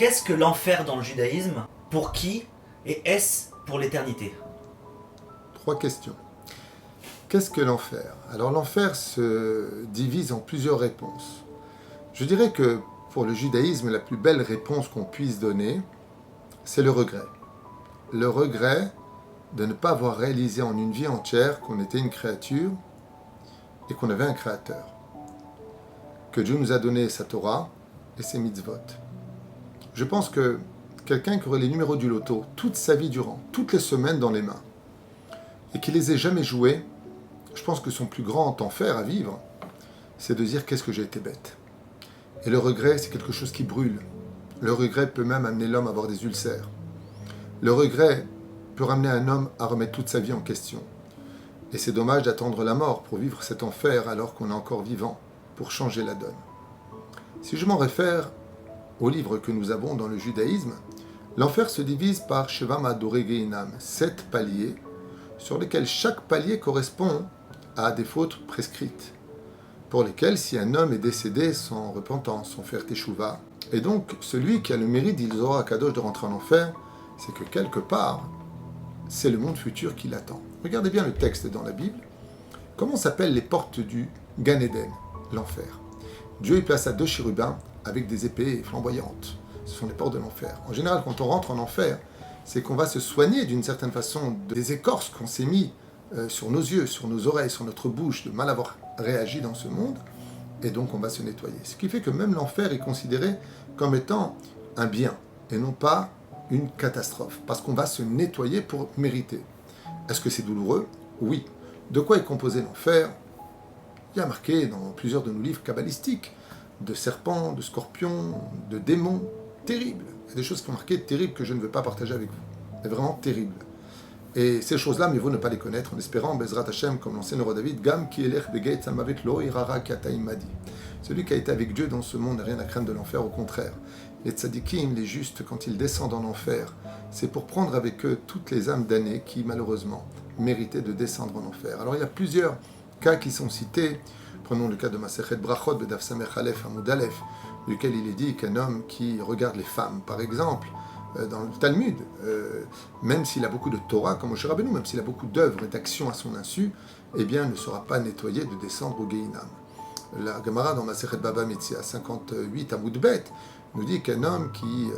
Qu'est-ce que l'enfer dans le judaïsme? Pour qui? Et est-ce pour l'éternité? 3 questions. Qu'est-ce que l'enfer? Alors l'enfer se divise en plusieurs réponses. Je dirais que pour le judaïsme, la plus belle réponse qu'on puisse donner, c'est le regret. Le regret de ne pas avoir réalisé en une vie entière qu'on était une créature et qu'on avait un créateur. Que Dieu nous a donné sa Torah et ses mitzvot. Je pense que quelqu'un qui aurait les numéros du loto toute sa vie durant, toutes les semaines dans les mains, et qui les ait jamais joués, je pense que son plus grand enfer à vivre, c'est de dire qu'est-ce que j'ai été bête. Et le regret, c'est quelque chose qui brûle. Le regret peut même amener l'homme à avoir des ulcères. Le regret peut ramener un homme à remettre toute sa vie en question. Et c'est dommage d'attendre la mort pour vivre cet enfer alors qu'on est encore vivant, pour changer la donne. Si je m'en réfère au livre que nous avons dans le judaïsme, l'enfer se divise par Shevam Adorei Geinam, 7 paliers, sur lesquels chaque palier correspond à des fautes prescrites, pour lesquelles si un homme est décédé sans repentance, sans faire teshuva, et donc celui qui a le mérite d'Ilzora Akadosh de rentrer en enfer, c'est que quelque part, c'est le monde futur qui l'attend. Regardez bien le texte dans la Bible. Comment s'appellent les portes du Gan Eden, l'enfer? Dieu y plaça 2 chérubins avec des épées flamboyantes. Ce sont les portes de l'enfer. En général, quand on rentre en enfer, c'est qu'on va se soigner d'une certaine façon des écorces qu'on s'est mis sur nos yeux, sur nos oreilles, sur notre bouche, de mal avoir réagi dans ce monde, et donc on va se nettoyer. Ce qui fait que même l'enfer est considéré comme étant un bien, et non pas une catastrophe, parce qu'on va se nettoyer pour mériter. Est-ce que c'est douloureux? Oui. De quoi est composé l'enfer? Il y a marqué dans plusieurs de nos livres kabbalistiques, de serpents, de scorpions, de démons, terribles. Il y a des choses qui sont marquées terribles que je ne veux pas partager avec vous. C'est vraiment terrible. Et ces choses-là, mieux vaut ne pas les connaître, en espérant, Bezrat Hashem, comme l'enseigne le roi David, Gam ki elech begeit samavet lo irara kataim madi. Celui qui a été avec Dieu dans ce monde n'a rien à craindre de l'enfer, au contraire. Les tzadikim, les justes, quand ils descendent en enfer, c'est pour prendre avec eux toutes les âmes damnées qui, malheureusement, méritaient de descendre en enfer. Alors il y a plusieurs cas qui sont cités. Prenons le cas de Masechet Brachot, Bedaf Samech Aleph, Hamoud Aleph, duquel il est dit qu'un homme qui regarde les femmes, par exemple, dans le Talmud, même s'il a beaucoup de Torah, comme Moshe Rabbeinu, même s'il a beaucoup d'œuvres et d'actions à son insu, eh bien, ne sera pas nettoyé de descendre au Gehinam. La Gemara dans Masechet Baba Metzia 58 à Moudbet nous dit qu'un homme qui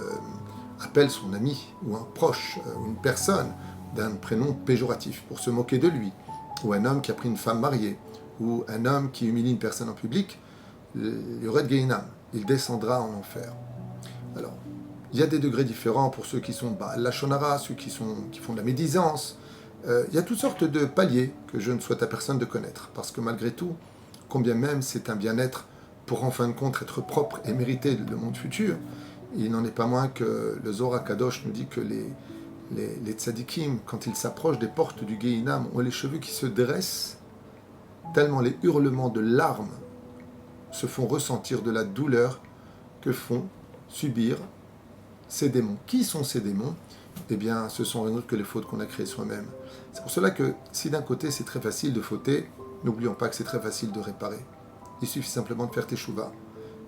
appelle son ami ou un proche, ou une personne d'un prénom péjoratif pour se moquer de lui, ou un homme qui a pris une femme mariée, ou un homme qui humilie une personne en public, il y aurait de Gehinam, il descendra en enfer. Alors, il y a des degrés différents pour ceux qui sont lachonara, ceux qui font de la médisance. Il y a toutes sortes de paliers que je ne souhaite à personne de connaître, parce que malgré tout, combien même c'est un bien-être pour en fin de compte être propre et mériter le monde futur, il n'en est pas moins que le Zohar Kadosh nous dit que les tzadikim, quand ils s'approchent des portes du Gehinam, ont les cheveux qui se dressent, tellement les hurlements de larmes se font ressentir de la douleur que font subir ces démons. Qui sont ces démons? Eh bien, ce sont rien d'autre que les fautes qu'on a créées soi-même. C'est pour cela que, si d'un côté c'est très facile de fauter, n'oublions pas que c'est très facile de réparer. Il suffit simplement de faire teshuva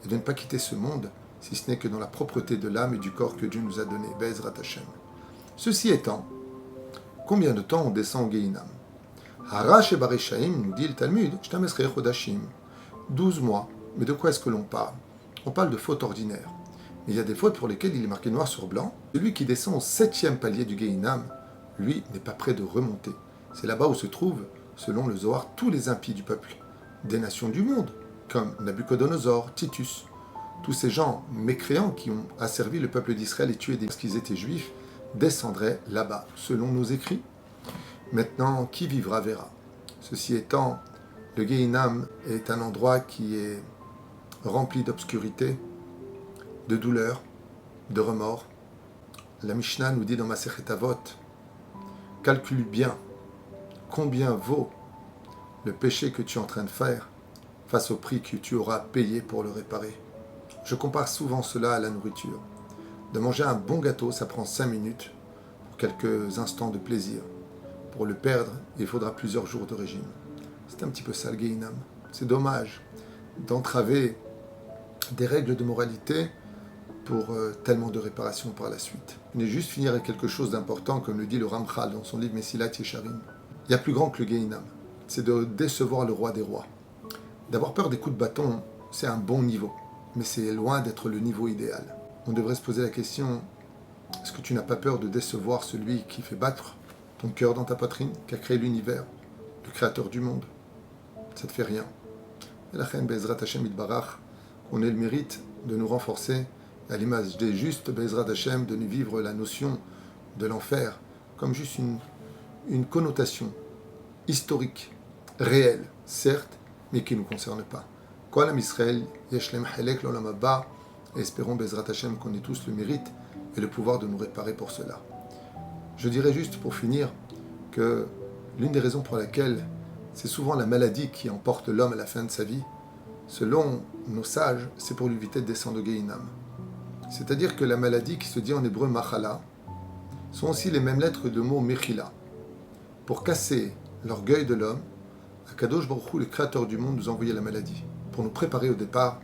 et de ne pas quitter ce monde, si ce n'est que dans la propreté de l'âme et du corps que Dieu nous a donné. Bezrat Hashem. Ceci étant, combien de temps on descend au Gehinam? Harash et Bareshaim, nous dit le Talmud, 12 mois. Mais de quoi est-ce que l'on parle? On parle de fautes ordinaires. Mais il y a des fautes pour lesquelles il est marqué noir sur blanc. Celui qui descend au 7e palier du Gehinam, lui, n'est pas prêt de remonter. C'est là-bas où se trouvent, selon le Zohar, tous les impies du peuple, des nations du monde, comme Nabuchodonosor, Titus, tous ces gens mécréants qui ont asservi le peuple d'Israël et tué parce qu'ils étaient juifs, descendraient là-bas, selon nos écrits. Maintenant, qui vivra verra. Ceci étant, le Gehinam est un endroit qui est rempli d'obscurité, de douleur, de remords. La Mishnah nous dit dans Masechet Avot, calcule bien combien vaut le péché que tu es en train de faire face au prix que tu auras payé pour le réparer. Je compare souvent cela à la nourriture. De manger un bon gâteau, ça prend 5 minutes pour quelques instants de plaisir. Pour le perdre, il faudra plusieurs jours de régime. C'est un petit peu ça le Gehinam. C'est dommage d'entraver des règles de moralité pour tellement de réparations par la suite. Je voulais juste finir avec quelque chose d'important, comme le dit le Ramchal dans son livre Mesilat Yesharim. Il y a plus grand que le Gehinam, c'est de décevoir le roi des rois. D'avoir peur des coups de bâton, c'est un bon niveau, mais c'est loin d'être le niveau idéal. On devrait se poser la question, est-ce que tu n'as pas peur de décevoir celui qui fait battre ton cœur dans ta poitrine, qui a créé l'univers, le créateur du monde? Ça ne te fait rien. Et la reine Bezrat Hashem Itbarach, on ait le mérite de nous renforcer à l'image des justes Bezrat Hashem, de nous vivre la notion de l'enfer comme juste une connotation historique, réelle, certes, mais qui ne nous concerne pas. Kol Am Israël, Yeshlem Halek l'Olam Haba, et espérons Bezrat Hashem qu'on ait tous le mérite et le pouvoir de nous réparer pour cela. Je dirais juste pour finir que l'une des raisons pour laquelle c'est souvent la maladie qui emporte l'homme à la fin de sa vie, selon nos sages, c'est pour lui éviter de descendre au Gehinam. C'est-à-dire que la maladie qui se dit en hébreu Machala sont aussi les mêmes lettres de mot Mechila. Pour casser l'orgueil de l'homme, Akadosh Baruch Hu, le créateur du monde, nous a envoyé la maladie pour nous préparer au départ,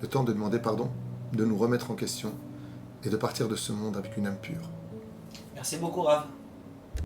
le temps de demander pardon, de nous remettre en question et de partir de ce monde avec une âme pure. Merci beaucoup, Rav.